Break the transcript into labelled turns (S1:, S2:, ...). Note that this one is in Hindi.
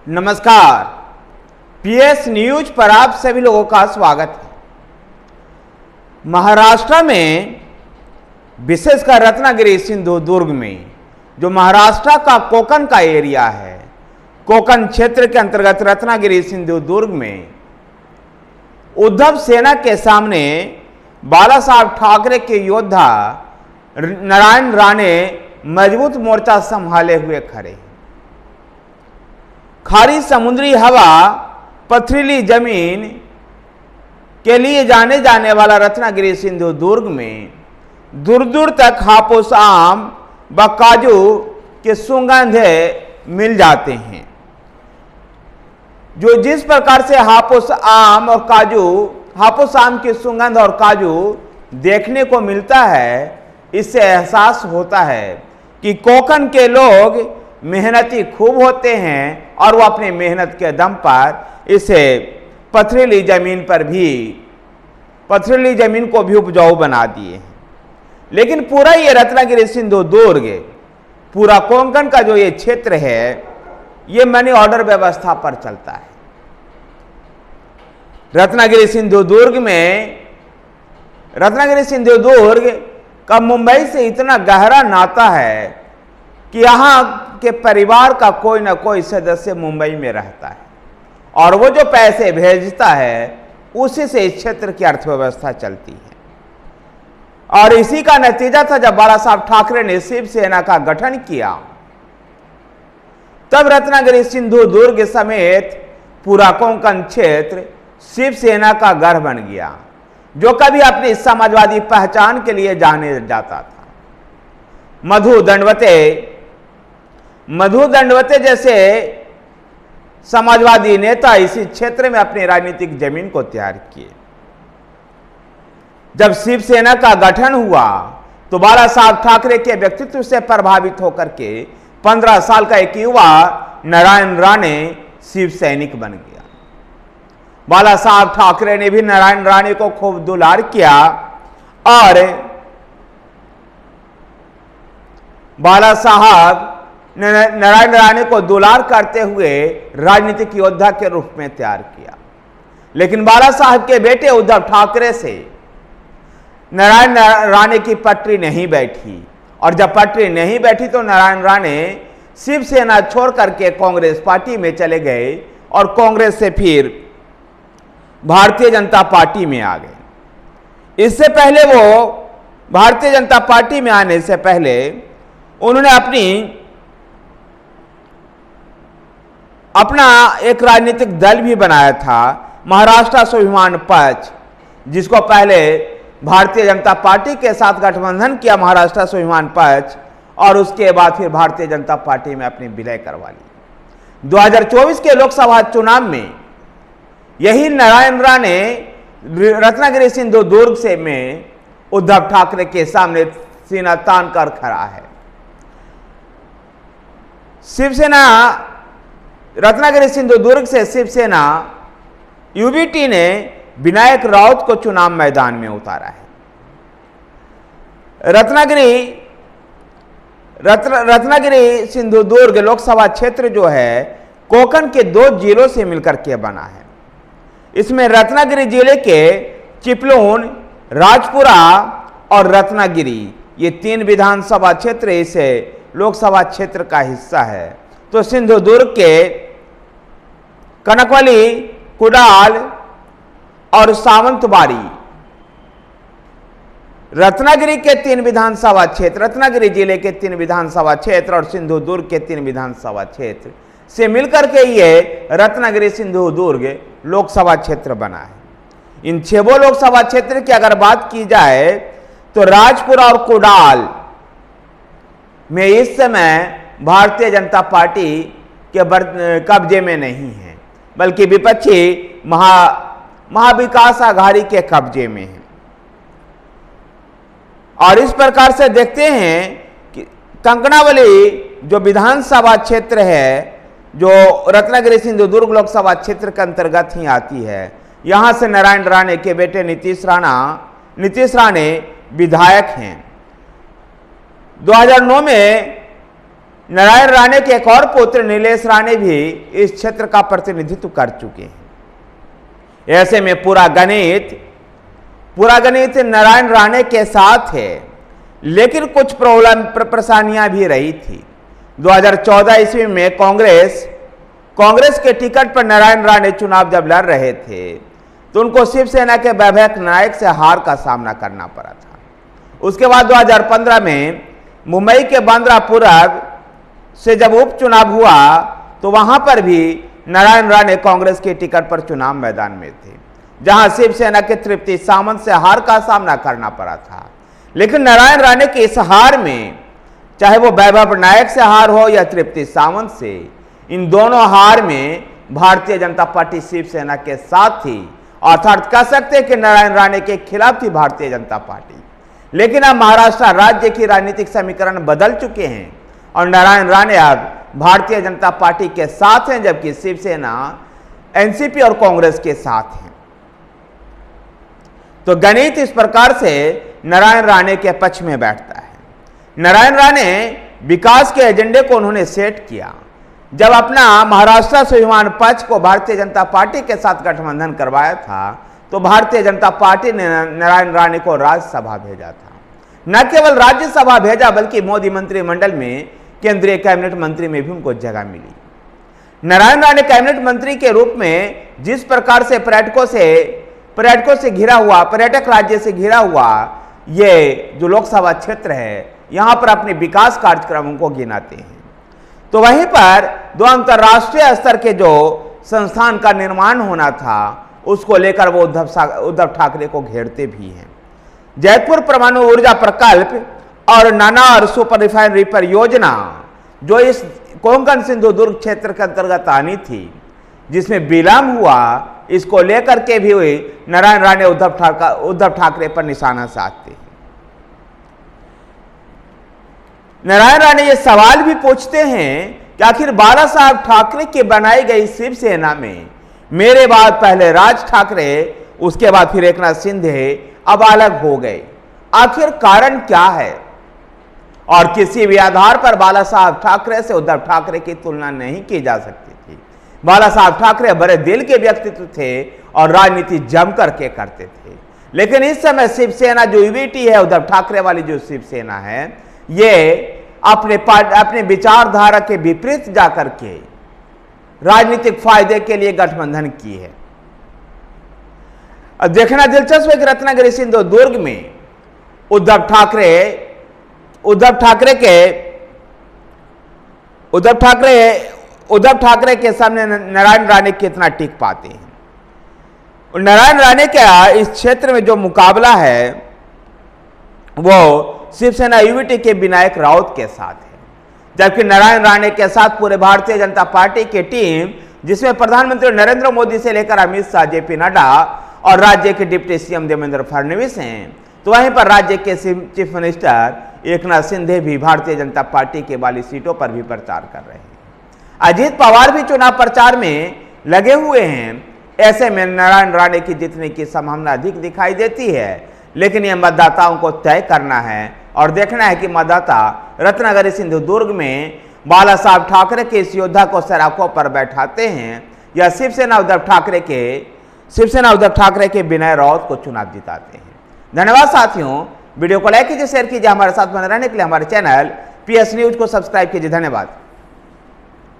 S1: नमस्कार, पीएस न्यूज पर आप सभी लोगों का स्वागत है। महाराष्ट्र में विशेषकर रत्नागिरी सिंधुदुर्ग में जो महाराष्ट्र का कोकण का एरिया है, कोकण क्षेत्र के अंतर्गत रत्नागिरी सिंधुदुर्ग में उद्धव सेना के सामने बाला साहब ठाकरे के योद्धा नारायण राणे मजबूत मोर्चा संभाले हुए खड़े हैं। खारी समुद्री हवा, पथरीली जमीन के लिए जाने वाला रत्नागिरी सिंधुदुर्ग में दूर दूर तक हापुस आम व काजू के सुगंध मिल जाते हैं। जो जिस प्रकार से हापुस आम की सुगंध और काजू देखने को मिलता है, इससे एहसास होता है कि कोकण के लोग मेहनती खूब होते हैं और वो अपनी मेहनत के दम पर इसे पथरीली जमीन को भी उपजाऊ बना दिए हैं। लेकिन पूरा ये रत्नागिरी सिंधुदुर्ग, पूरा कोंकण का जो ये क्षेत्र है, ये मनी ऑर्डर व्यवस्था पर चलता है। रत्नागिरी सिंधुदुर्ग का मुंबई से इतना गहरा नाता है कि यहाँ के परिवार का कोई ना कोई सदस्य मुंबई में रहता है और वो जो पैसे भेजता है उसी से इस क्षेत्र की अर्थव्यवस्था चलती है। और इसी का नतीजा था जब बाला साहब ठाकरे ने शिवसेना का गठन किया, तब रत्नागिरी सिंधुदुर्ग समेत पूरा कोंकण क्षेत्र शिवसेना का गढ़ बन गया, जो कभी अपनी समाजवादी पहचान के लिए जाने जाता था। मधु दंडवते जैसे समाजवादी नेता इसी क्षेत्र में अपनी राजनीतिक जमीन को तैयार किए। जब शिवसेना का गठन हुआ तो बाला साहब ठाकरे के व्यक्तित्व से प्रभावित होकर के 15 साल का एक युवा नारायण राणे शिव सैनिक बन गया। बाला साहब ठाकरे ने भी नारायण राणे को खूब दुलार किया और बाला साहब नारायण राणे को दुलार करते हुए राजनीतिक योद्धा के रूप में तैयार किया। लेकिन बाला साहब के बेटे उद्धव ठाकरे से नारायण राणे की पटरी नहीं बैठी, और जब पटरी नहीं बैठी तो नारायण राणे शिवसेना छोड़ करके कांग्रेस पार्टी में चले गए और कांग्रेस से फिर भारतीय जनता पार्टी में आ गए। इससे पहले वो भारतीय जनता पार्टी में आने से पहले उन्होंने अपना एक राजनीतिक दल भी बनाया था, महाराष्ट्र स्वाभिमान पक्ष, जिसको पहले भारतीय जनता पार्टी के साथ गठबंधन किया महाराष्ट्र स्वाभिमान पक्ष, और उसके बाद फिर भारतीय जनता पार्टी में अपनी विलय करवा ली। 2024 के लोकसभा चुनाव में यही नारायण राणे रत्नागिरी सिंधुदुर्ग में उद्धव ठाकरे के सामने सीना तान कर खड़ा है। शिवसेना रत्नागिरी सिंधुदुर्ग से शिवसेना यूबीटी ने विनायक राउत को चुनाव मैदान में उतारा है। रत्नागिरी सिंधुदुर्ग लोकसभा क्षेत्र जो है कोकण के 2 जिलों से मिलकर के बना है। इसमें रत्नागिरी जिले के चिपलून, राजपुरा और रत्नागिरी, ये 3 विधानसभा क्षेत्र इस लोकसभा क्षेत्र का हिस्सा है। तो सिंधुदुर्ग के कनकवली, कुडाल और सावंतबाड़ी, रत्नागिरी के 3 विधानसभा क्षेत्र, रत्नागिरी जिले के 3 विधानसभा क्षेत्र और सिंधुदुर्ग के 3 विधानसभा क्षेत्र से मिलकर के ये रत्नागिरी सिंधुदुर्ग लोकसभा क्षेत्र बना है। इन 6 लोकसभा क्षेत्र की अगर बात की जाए तो राजपुरा और कुडाल में इस समय भारतीय जनता पार्टी के कब्जे में नहीं है, बल्कि विपक्षी महाविकास आघाड़ी के कब्जे में है। और इस प्रकार से देखते हैं कि कंकणावली जो विधानसभा क्षेत्र है, जो रत्नागिरी सिंधुदुर्ग लोकसभा क्षेत्र के अंतर्गत ही आती है, यहां से नारायण राणे के बेटे नीतीश राणे विधायक हैं। 2009 में नारायण राणे के एक और पुत्र नीलेश राणे भी इस क्षेत्र का प्रतिनिधित्व कर चुके हैं। ऐसे में पूरा गणित नारायण राणे के साथ है, लेकिन कुछ परेशानियां भी रही थी। 2014 ईस्वी में कांग्रेस के टिकट पर नारायण राणे चुनाव जब लड़ रहे थे तो उनको शिवसेना के वैभव नायक से हार का सामना करना पड़ा था। उसके बाद 2015 में मुंबई के बांद्रा पूरब से जब उपचुनाव हुआ तो वहां पर भी नारायण राणे कांग्रेस के टिकट पर चुनाव मैदान में थे, जहां शिवसेना के तृप्ति सावंत से हार का सामना करना पड़ा था। लेकिन नारायण राणे की इस हार में, चाहे वो वैभव नायक से हार हो या तृप्ति सावंत से, इन दोनों हार में भारतीय जनता पार्टी शिवसेना के साथ थी, अर्थात कह सकते हैं कि नारायण राणे के खिलाफ थी भारतीय जनता पार्टी। लेकिन अब महाराष्ट्र राज्य की राजनीतिक समीकरण बदल चुके हैं और नारायण राणे अब भारतीय जनता पार्टी के साथ हैं, जबकि शिवसेना एनसीपी और कांग्रेस के साथ हैं। तो गणित इस प्रकार से नारायण राणे के पक्ष में बैठता है। नारायण राणे विकास के एजेंडे को उन्होंने सेट किया। जब अपना महाराष्ट्र स्वाभिमान पक्ष को भारतीय जनता पार्टी के साथ गठबंधन करवाया था तो भारतीय जनता पार्टी ने नारायण राणे को राज्यसभा भेजा था। न केवल राज्यसभा भेजा बल्कि मोदी मंत्रिमंडल में केंद्रीय कैबिनेट मंत्री में भी उनको जगह मिली। नारायण राणे कैबिनेट मंत्री के रूप में जिस प्रकार से पर्यटकों से घिरा हुआ, पर्यटक राज्य से घिरा हुआ ये जो लोकसभा क्षेत्र है, यहां पर अपने विकास कार्यक्रमों को गिनाते हैं। तो वहीं पर दो अंतर्राष्ट्रीय स्तर के जो संस्थान का निर्माण होना था उसको लेकर वो उद्धव ठाकरे को घेरते भी हैं। जयपुर परमाणु ऊर्जा प्रकल्प और नानार सुपर रिफाइनरी परियोजना जो इस कोंकण सिंधु दुर्ग क्षेत्र के अंतर्गत आनी थी, जिसमें विलंब हुआ, इसको लेकर के भी हुई नारायण राणे उद्धव ठाकरे पर निशाना साधते हैं। नारायण राणे ये सवाल भी पूछते हैं कि आखिर बाला साहब ठाकरे की बनाई गई शिवसेना में मेरे बाद पहले राज ठाकरे, उसके बाद फिर एकनाथ शिंदे अब अलग हो गए, आखिर कारण क्या है? और किसी भी आधार पर बाला साहब ठाकरे से उद्धव ठाकरे की तुलना नहीं की जा सकती थी। बाला साहब ठाकरे बड़े दिल के व्यक्तित्व थे और राजनीति जम करके करते थे। लेकिन इस समय शिवसेना जो यूवीटी है, उद्धव ठाकरे वाली जो शिवसेना है, ये अपने विचारधारा के विपरीत जाकर के राजनीतिक फायदे के लिए गठबंधन की है। अब देखना दिलचस्प है कि रत्नागिरी सिंधु दुर्ग में उद्धव ठाकरे के सामने नारायण राणे कितना टिक पाते हैं। और नारायण राणे का इस क्षेत्र में जो मुकाबला है वो शिवसेना यूवीटी के विनायक राउत के साथ है, जबकि नारायण राणे के साथ पूरे भारतीय जनता पार्टी की टीम, जिसमें प्रधानमंत्री नरेंद्र मोदी से लेकर अमित शाह, जेपी नड्डा और राज्य के डिप्टी सीएम देवेंद्र फडणवीस हैं। तो वहीं पर राज्य के चीफ मिनिस्टर एकनाथ शिंदे भी भारतीय जनता पार्टी के वाली सीटों पर भी प्रचार कर रहे हैं। अजीत पवार भी चुनाव प्रचार में लगे हुए हैं। ऐसे में नारायण राणे की जीतने की संभावना अधिक दिखाई देती है, लेकिन यह मतदाताओं को तय करना है और देखना है कि मतदाता रत्नागिरी सिंधु दुर्ग में बाला साहब ठाकरे के इस योद्धा को सराखों पर बैठाते हैं या शिवसेना उद्धव ठाकरे के विनय राउत को चुनाव जिताते हैं। धन्यवाद साथियों, वीडियो को लाइक कीजिए, शेयर कीजिए, हमारे साथ बने रहने के लिए हमारे चैनल PS न्यूज को सब्सक्राइब कीजिए। धन्यवाद।